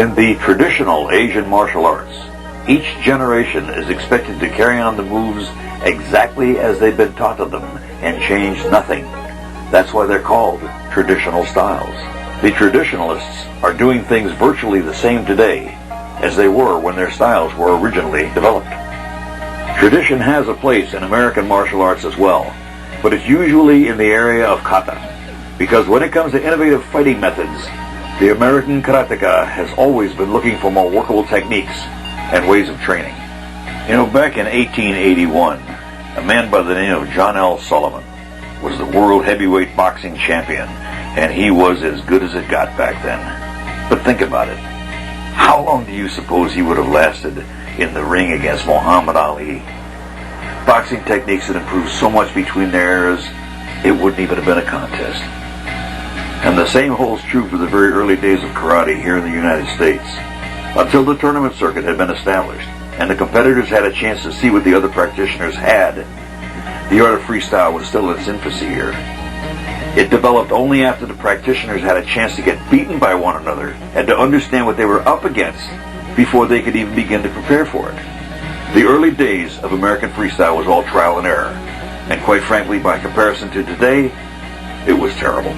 In the traditional Asian martial arts, each generation is expected to carry on the moves exactly as they've been taught of them and change nothing. That's why they're called traditional styles. The traditionalists are doing things virtually the same today as they were when their styles were originally developed. Tradition has a place in American martial arts as well, but it's usually in the area of kata, because when it comes to innovative fighting methods, the American karateka has always been looking for more workable techniques and ways of training. You know, back in 1881, a man by the name of John L. Sullivan was the world heavyweight boxing champion, and he was as good as it got back then. But think about it. How long do you suppose he would have lasted in the ring against Muhammad Ali? Boxing techniques had improved so much between their eras, it wouldn't even have been a contest. And the same holds true for the very early days of karate here in the United States. Until the tournament circuit had been established, and the competitors had a chance to see what the other practitioners had, the art of freestyle was still in its infancy here. It developed only after the practitioners had a chance to get beaten by one another and to understand what they were up against before they could even begin to prepare for it. The early days of American freestyle was all trial and error, and quite frankly, by comparison to today, it was terrible.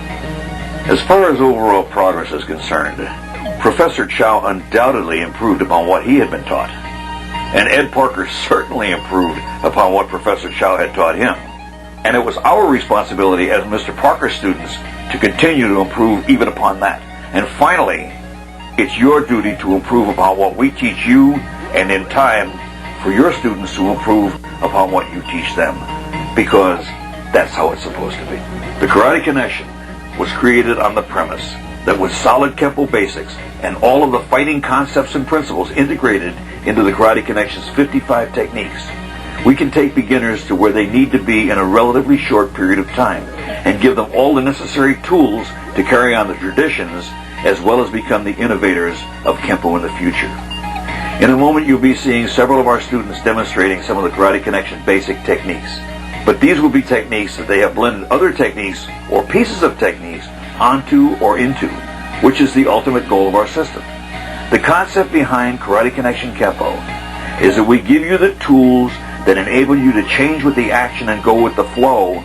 As far as overall progress is concerned, Professor Chow undoubtedly improved upon what he had been taught, and Ed Parker certainly improved upon what Professor Chow had taught him. And it was our responsibility as Mr. Parker students to continue to improve even upon that. And finally, it's your duty to improve upon what we teach you, and in time, for your students to improve upon what you teach them, because that's how it's supposed to be. The Karate Connection was created on the premise that with solid Kenpo basics and all of the fighting concepts and principles integrated into the Karate Connection's 55 techniques, we can take beginners to where they need to be in a relatively short period of time and give them all the necessary tools to carry on the traditions as well as become the innovators of Kenpo in the future. In a moment, you'll be seeing several of our students demonstrating some of the Karate Connection basic techniques. But these will be techniques that they have blended other techniques or pieces of techniques onto or into, which is the ultimate goal of our system. The concept behind Karate Connection Kenpo is that we give you the tools that enable you to change with the action and go with the flow,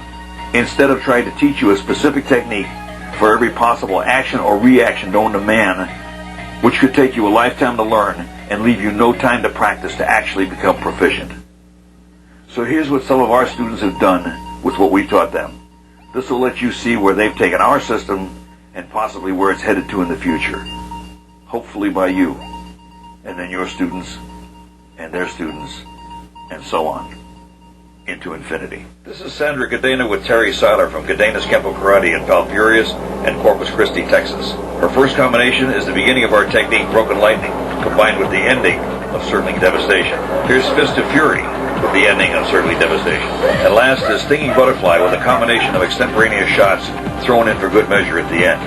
instead of trying to teach you a specific technique for every possible action or reaction known to man, which could take you a lifetime to learn and leave you no time to practice to actually become proficient. So here's what some of our students have done with what we taught them. This will let you see where they've taken our system and possibly where it's headed to in the future. Hopefully by you, and then your students, and their students, and so on, into infinity. This is Sandra Cadena with Terry Seiler from Cadena's Kenpo Karate in Valpurias and Corpus Christi, Texas. Her first combination is the beginning of our technique, Broken Lightning, combined with the ending of Circling Devastation. Here's Fist of Fury, with the ending of Circling Devastation. And last is Stinging Butterfly with a combination of extemporaneous shots thrown in for good measure at the end.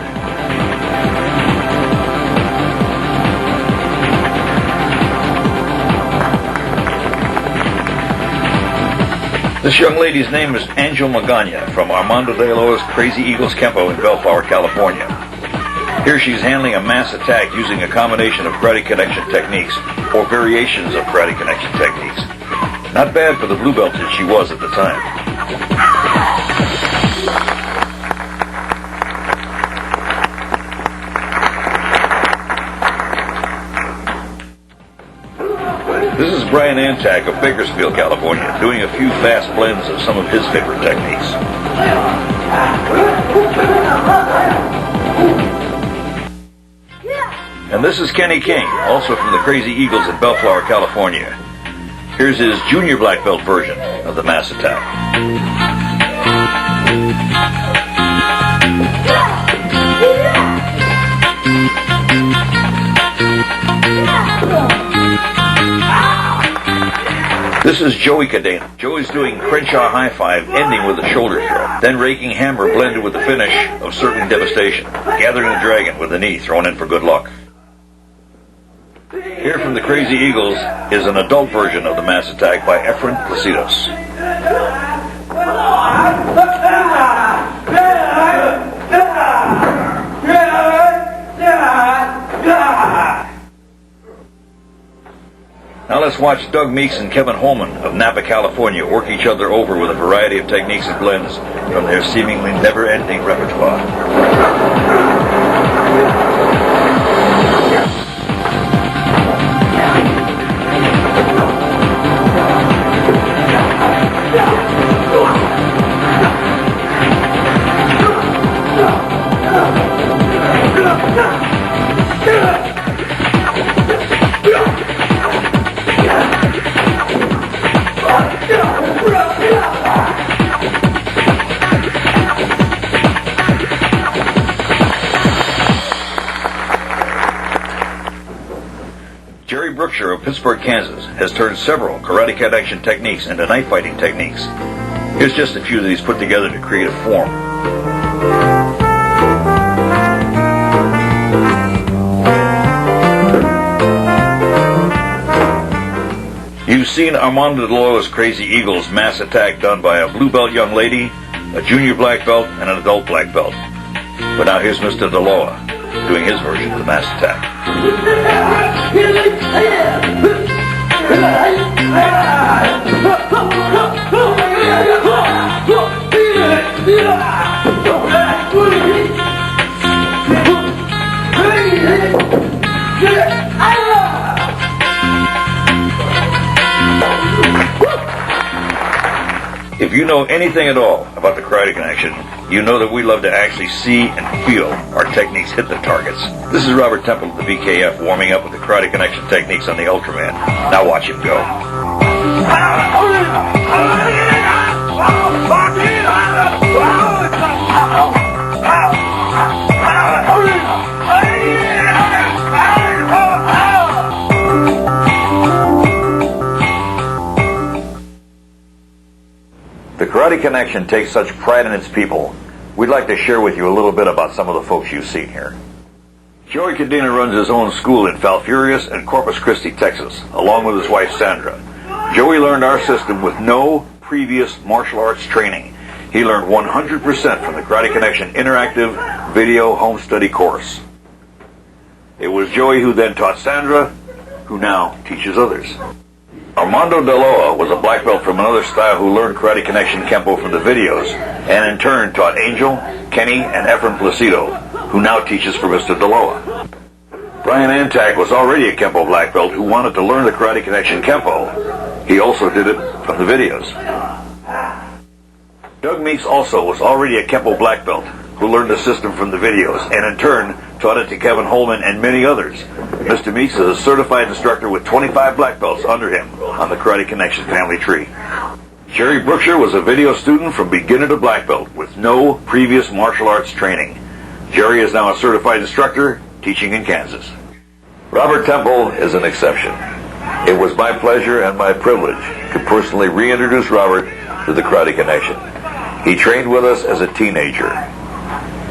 This young lady's name is Angel Magana from Armando de Loa's Crazy Eagles Kenpo in Bellflower, California. Here she's handling a mass attack using a combination of Karate Connection techniques or variations of Karate Connection techniques. Not bad for the blue belt that she was at the time. This is Brian Antak of Bakersfield, California, doing a few fast blends of some of his favorite techniques. And this is Kenny King, also from the Crazy Eagles in Bellflower, California. Here's his junior black belt version of the mass attack. This is Joey Cadena. Joey's doing Crenshaw High Five, ending with a shoulder throw. Then Raking Hammer blended with the finish of Circling Devastation. Gathering the Dragon with a knee thrown in for good luck. Here from the Crazy Eagles is an adult version of the mass attack by Efren Placidos. Now let's watch Doug Meeks and Kevin Holman of Napa, California work each other over with a variety of techniques and blends from their seemingly never-ending repertoire. Of Pittsburgh, Kansas, has turned several Karate Connection techniques into knife fighting techniques. Here's just a few that he's put together to create a form. You've seen Armando De Loa's Crazy Eagles mass attack done by a blue belt young lady, a junior black belt, and an adult black belt. But now here's Mr. De Loa doing his version of the mass attack. If you know anything at all about the Karate Connection, you know that we love to actually see and feel our techniques hit the targets. This is Robert Temple of the BKF warming up with the Karate Connection techniques on the Ultraman. Now watch him go. The Karate Connection takes such pride in its people, we'd like to share with you a little bit about some of the folks you've seen here. Joey Cadena runs his own school in Falfurrias and Corpus Christi, Texas, along with his wife Sandra. Joey learned our system with no previous martial arts training. He learned 100% from the Karate Connection interactive video home study course. It was Joey who then taught Sandra, who now teaches others. Armando De Loa was a black belt from another style who learned Karate Connection Kenpo from the videos, and in turn taught Angel, Kenny, and Efren Placido, who now teaches for Mr. De Loa. Brian Antak was already a Kenpo black belt who wanted to learn the Karate Connection Kenpo. He also did it from the videos. Doug Meeks also was already a Kenpo black belt who learned the system from the videos, and in turn taught it to Kevin Holman and many others. Mr. Meeks is a certified instructor with 25 black belts under him on the Karate Connection family tree. Jerry Brookshire was a video student from beginner to black belt with no previous martial arts training. Jerry is now a certified instructor teaching in Kansas. Robert Temple is an exception. It was my pleasure and my privilege to personally reintroduce Robert to the Karate Connection. He trained with us as a teenager.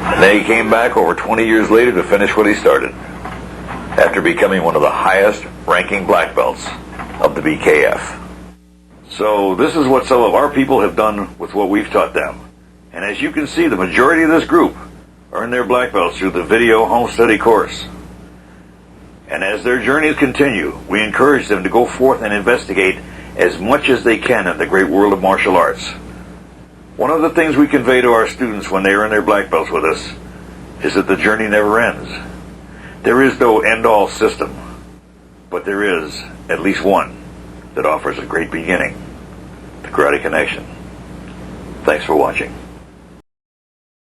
And then he came back over 20 years later to finish what he started, after becoming one of the highest ranking black belts of the BKF. So this is what some of our people have done with what we've taught them. And as you can see, the majority of this group earned their black belts through the video home study course. And as their journeys continue, we encourage them to go forth and investigate as much as they can in the great world of martial arts. One of the things we convey to our students when they earn their black belts with us is that the journey never ends. There is no end-all system, but there is at least one that offers a great beginning, the Karate Connection. Thanks for watching.